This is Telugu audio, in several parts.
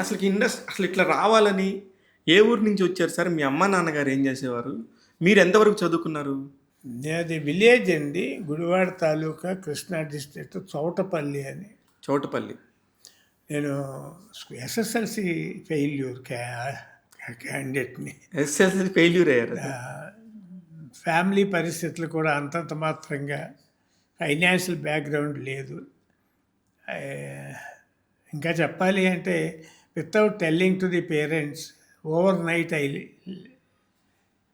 అసలు ఇట్లా రావాలని ఏ ఊరు నుంచి వచ్చారు సార్? మీ అమ్మ, నాన్నగారు ఏం చేసేవారు? మీరు ఎంతవరకు చదువుకున్నారు? అది విలేజ్ అండి, గుడివాడ తాలూకా, కృష్ణా డిస్ట్రిక్ట్, చౌటపల్లి అని. చౌటపల్లి. నేను ఎస్ఎస్ఎల్సి ఫెయిల్యూర్ క్యాండిడేట్ని. ఎస్ఎస్ఎల్సీ ఫెయిల్యూర్ అయ్యారు. ఫ్యామిలీ పరిస్థితులు కూడా అంతంత మాత్రంగా, ఫైనాన్షియల్ బ్యాక్గ్రౌండ్ లేదు. ఆ, ఇంకా చెప్పాలి అంటే without telling to the parents, over night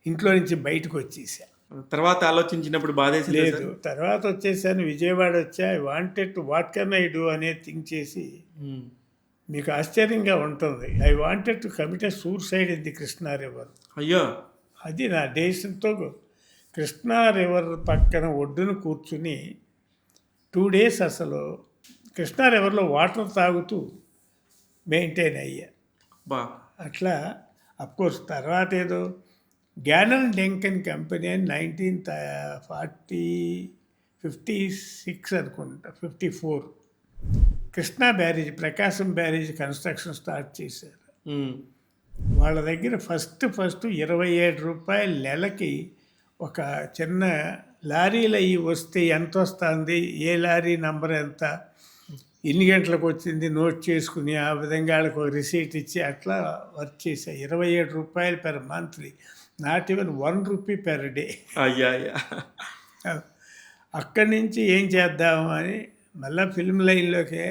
ఇంట్లో నుంచి బయటకు వచ్చేసా. తర్వాత ఆలోచించినప్పుడు బాధేసిందా లేదు, సార్? తర్వాత వచ్చేసాను, విజయవాడ వచ్చా. I wanted to what can I do అనేది థింక్ చేసి, మీకు ఆశ్చర్యంగా ఉంటుంది, I wanted to commit suicide in the Krishna river. అయ్యో. అది నా డెసిషన్తో కృష్ణా రివర్ పక్కన ఒడ్డున కూర్చుని 2 days అసలు కృష్ణా రివర్లో వాటర్ తాగుతూ మెయింటైన్ అయ్యా. బా. అట్లా అఫ్కోర్స్ తర్వాత ఏదో గ్యానన్ డెంకన్ కంపెనీ అని 1956 అనుకుంటా, 54 కృష్ణా బ్యారేజ్, ప్రకాశం బ్యారేజ్ కన్స్ట్రక్షన్ స్టార్ట్ చేశారు. వాళ్ళ దగ్గర ఫస్ట్ 27 రూపాయలు నెలకి ఒక చిన్న లారీలు అవి వస్తే ఎంత వస్తుంది, ఏ లారీ నంబర్ ఎంత, ఎన్ని గంటలకు వచ్చింది నోట్ చేసుకుని, ఆ విధంగా వాళ్ళకి ఒక రిసీట్ ఇచ్చి అట్లా వర్క్ చేశాయి. 27 రూపాయలు per monthly, not even 1 rupee per day. అయ్యా. అక్కడి నుంచి ఏం చేద్దాము అని మళ్ళీ ఫిల్మ్ లైన్లోకే